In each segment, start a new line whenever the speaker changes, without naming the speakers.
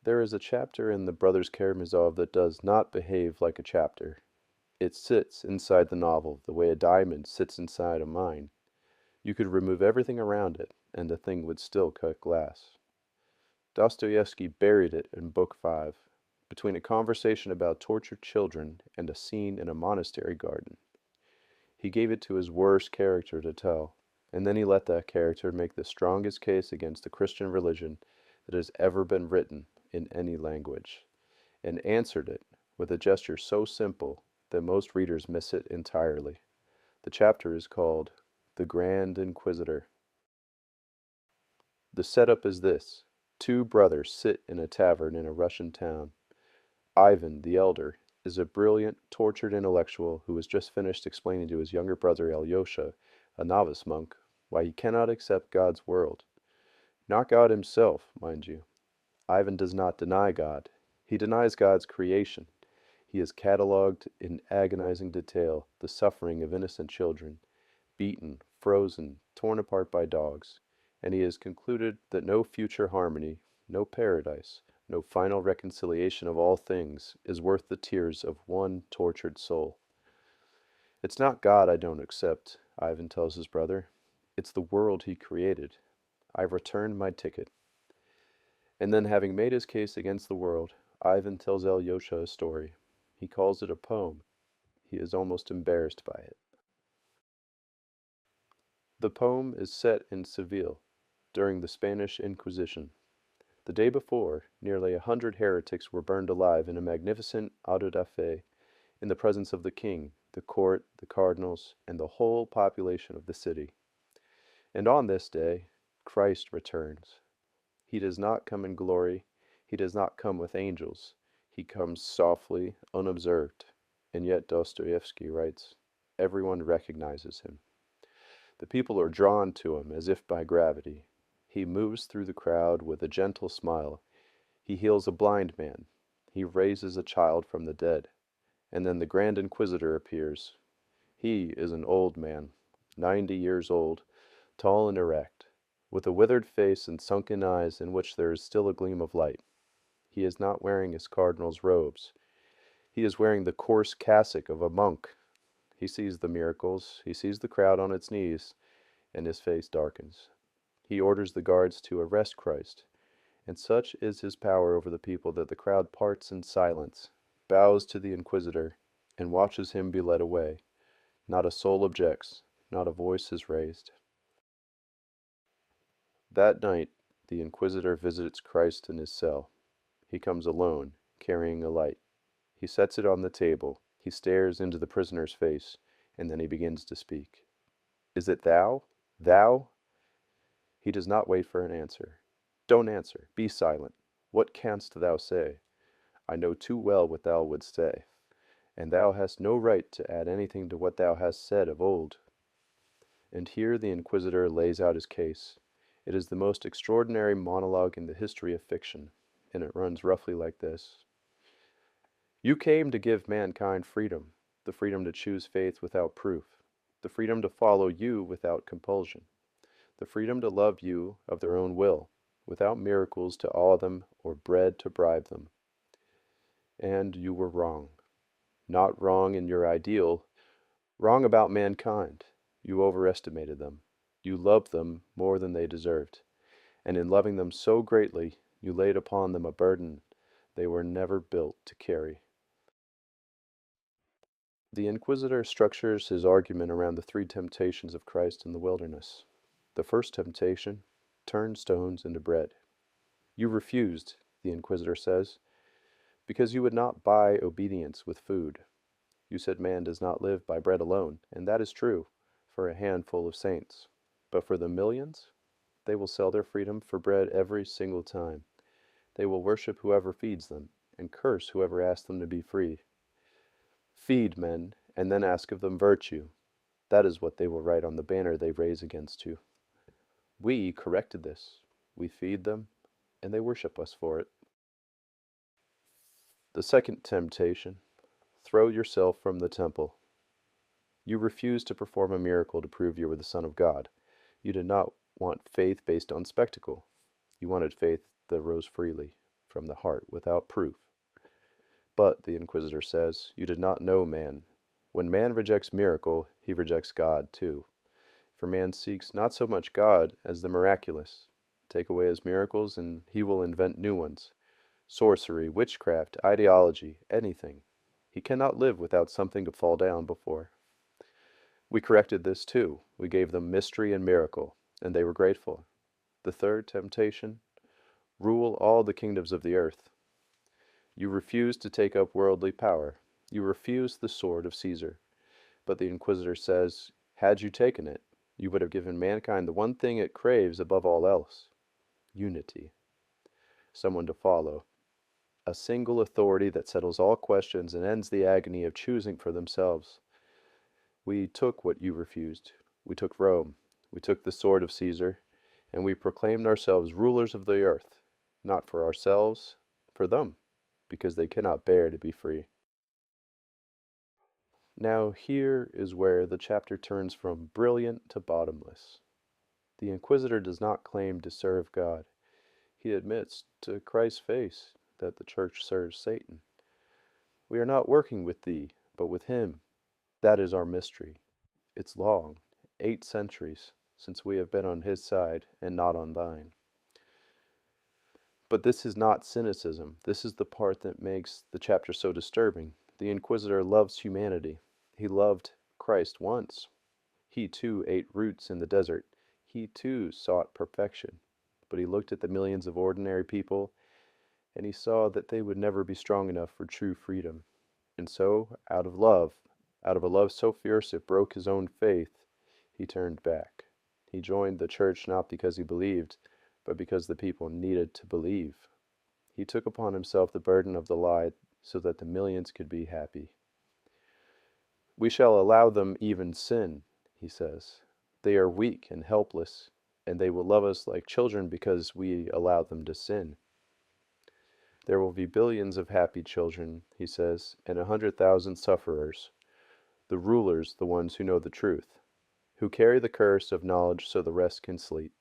There is a chapter in the Brothers Karamazov that does not behave like a chapter. It sits inside the novel the way a diamond sits inside a mine. You could remove everything around it, and the thing would still cut glass. Dostoevsky buried it in Book 5, between a conversation about tortured children and a scene in a monastery garden. He gave it to his worst character to tell, and then he let that character make the strongest case against the Christian religion that has ever been written in any language, and answered it with a gesture so simple that most readers miss it entirely. The chapter is called The Grand Inquisitor. The setup is this. Two brothers sit in a tavern in a Russian town. Ivan, the elder, is a brilliant, tortured intellectual who has just finished explaining to his younger brother Alyosha, a novice monk, why he cannot accept God's world. Not God himself, mind you. Ivan does not deny God. He denies God's creation. He has catalogued in agonizing detail the suffering of innocent children, beaten, frozen, torn apart by dogs, and he has concluded that no future harmony, no paradise, no final reconciliation of all things is worth the tears of one tortured soul. It's not God I don't accept, Ivan tells his brother. It's the world he created. I've returned my ticket. And then, having made his case against the world, Ivan tells Alyosha a story. He calls it a poem. He is almost embarrassed by it. The poem is set in Seville, during the Spanish Inquisition. The day before, nearly 100 heretics were burned alive in a magnificent auto da fe in the presence of the king, the court, the cardinals, and the whole population of the city. And on this day, Christ returns. He does not come in glory. He does not come with angels. He comes softly, unobserved. And yet, Dostoevsky writes, everyone recognizes him. The people are drawn to him as if by gravity. He moves through the crowd with a gentle smile. He heals a blind man. He raises a child from the dead. And then the Grand Inquisitor appears. He is an old man, 90 years old, tall and erect, with a withered face and sunken eyes in which there is still a gleam of light. He is not wearing his cardinal's robes. He is wearing the coarse cassock of a monk. He sees the miracles, he sees the crowd on its knees, and his face darkens. He orders the guards to arrest Christ, and such is his power over the people that the crowd parts in silence, bows to the Inquisitor, and watches him be led away. Not a soul objects, not a voice is raised. That night, the Inquisitor visits Christ in his cell. He comes alone, carrying a light. He sets it on the table. He stares into the prisoner's face, and then he begins to speak. Is it thou? Thou? He does not wait for an answer. Don't answer. Be silent. What canst thou say? I know too well what thou wouldst say, and thou hast no right to add anything to what thou hast said of old. And here the Inquisitor lays out his case. It is the most extraordinary monologue in the history of fiction, and it runs roughly like this. You came to give mankind freedom, the freedom to choose faith without proof, the freedom to follow you without compulsion, the freedom to love you of their own will, without miracles to awe them or bread to bribe them. And you were wrong. Not wrong in your ideal, wrong about mankind. You overestimated them. You loved them more than they deserved, and in loving them so greatly, you laid upon them a burden they were never built to carry. The Inquisitor structures his argument around the three temptations of Christ in the wilderness. The first temptation, turn stones into bread. You refused, the Inquisitor says, because you would not buy obedience with food. You said man does not live by bread alone, and that is true, for a handful of saints. But for the millions, they will sell their freedom for bread every single time. They will worship whoever feeds them, and curse whoever asks them to be free. Feed men, and then ask of them virtue. That is what they will write on the banner they raise against you. We corrected this. We feed them, and they worship us for it. The second temptation, throw yourself from the temple. You refused to perform a miracle to prove you were the Son of God. You did not want faith based on spectacle. You wanted faith that rose freely. from the heart without proof. But, the Inquisitor says, you did not know man. When man rejects miracle, he rejects God too. For man seeks not so much God as the miraculous. Take away his miracles, and he will invent new ones. Sorcery, witchcraft, ideology, anything. He cannot live without something to fall down before. We corrected this too. We gave them mystery and miracle, and they were grateful. The third temptation: rule all the kingdoms of the earth. You refused to take up worldly power. You refused the sword of Caesar. But the Inquisitor says, had you taken it, you would have given mankind the one thing it craves above all else: unity. Someone to follow. A single authority that settles all questions and ends the agony of choosing for themselves. We took what you refused. We took Rome. We took the sword of Caesar, and we proclaimed ourselves rulers of the earth, not for ourselves, for them, because they cannot bear to be free. Now here is where the chapter turns from brilliant to bottomless. The Inquisitor does not claim to serve God. He admits to Christ's face that the Church serves Satan. We are not working with thee, but with him. That is our mystery. It's long, 8 centuries, since we have been on his side and not on thine. But this is not cynicism. This is the part that makes the chapter so disturbing. The Inquisitor loves humanity. He loved Christ once. He too ate roots in the desert. He too sought perfection. But he looked at the millions of ordinary people, and he saw that they would never be strong enough for true freedom. And so, out of a love so fierce it broke his own faith, he turned back. He joined the church not because he believed, but because the people needed to believe. He took upon himself the burden of the lie so that the millions could be happy. We shall allow them even sin, he says. They are weak and helpless, and they will love us like children because we allow them to sin. There will be billions of happy children, he says, and 100,000 sufferers. The rulers, the ones who know the truth, who carry the curse of knowledge so the rest can sleep.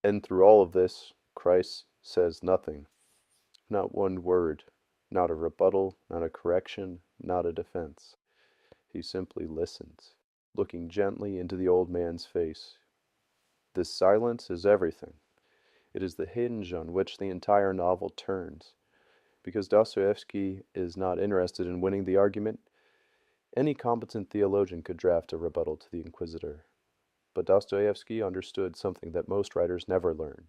And through all of this, Christ says nothing. Not one word, not a rebuttal, not a correction, not a defense. He simply listens, looking gently into the old man's face. This silence is everything. It is the hinge on which the entire novel turns. Because Dostoevsky is not interested in winning the argument, any competent theologian could draft a rebuttal to the Inquisitor. But Dostoevsky understood something that most writers never learn.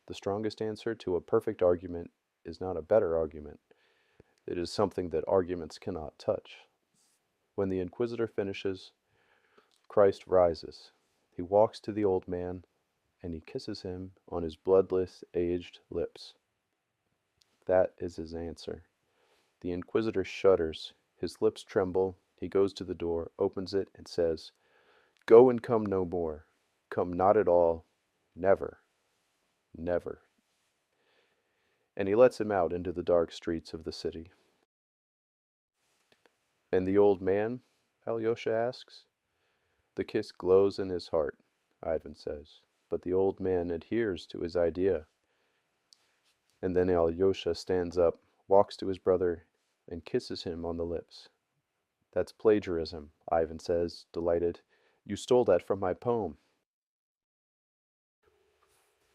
The strongest answer to a perfect argument is not a better argument. It is something that arguments cannot touch. When the Inquisitor finishes, Christ rises. He walks to the old man, and he kisses him on his bloodless, aged lips. That is his answer. The Inquisitor shudders. His lips tremble. He goes to the door, opens it, and says, "Go and come no more. Come not at all. Never. Never." And he lets him out into the dark streets of the city. And the old man? Alyosha asks. The kiss glows in his heart, Ivan says, but the old man adheres to his idea. And then Alyosha stands up, walks to his brother, and kisses him on the lips. That's plagiarism, Ivan says, delighted. You stole that from my poem.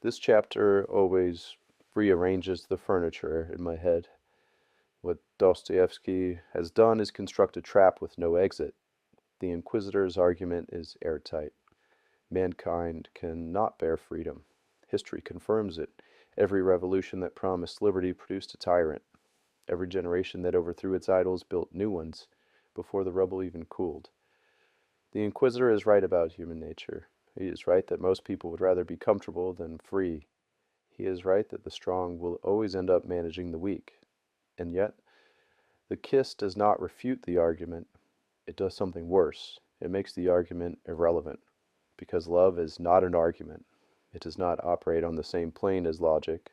This chapter always rearranges the furniture in my head. What Dostoevsky has done is construct a trap with no exit. The Inquisitor's argument is airtight. Mankind cannot bear freedom. History confirms it. Every revolution that promised liberty produced a tyrant. Every generation that overthrew its idols built new ones before the rubble even cooled. The Inquisitor is right about human nature. He is right that most people would rather be comfortable than free. He is right that the strong will always end up managing the weak. And yet, the kiss does not refute the argument. It does something worse. It makes the argument irrelevant. Because love is not an argument. It does not operate on the same plane as logic.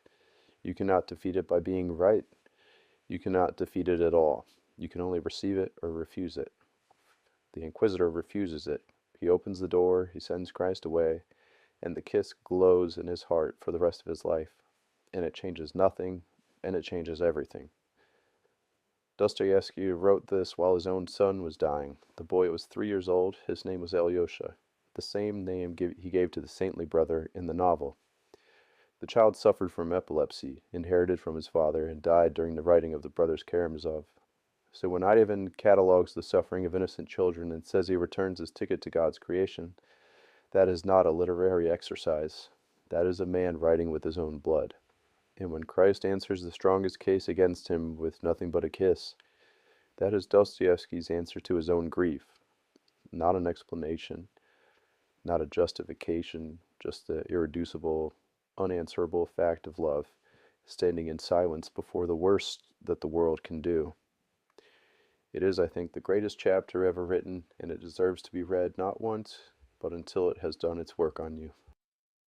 You cannot defeat it by being right. You cannot defeat it at all. You can only receive it or refuse it. The Inquisitor refuses it. He opens the door, he sends Christ away, and the kiss glows in his heart for the rest of his life. and it changes nothing, and it changes everything. Dostoevsky wrote this while his own son was dying. The boy was 3 years old. His name was Alyosha, the same name he gave to the saintly brother in the novel. The child suffered from epilepsy, inherited from his father, and died during the writing of the brothers Karamazov. So when Ivan catalogues the suffering of innocent children and says he returns his ticket to God's creation, that is not a literary exercise. That is a man writing with his own blood. And when Christ answers the strongest case against him with nothing but a kiss, that is Dostoevsky's answer to his own grief. Not an explanation, not a justification, just the irreducible, unanswerable fact of love, standing in silence before the worst that the world can do. It is, I think, the greatest chapter ever written, and it deserves to be read not once, but until it has done its work on you.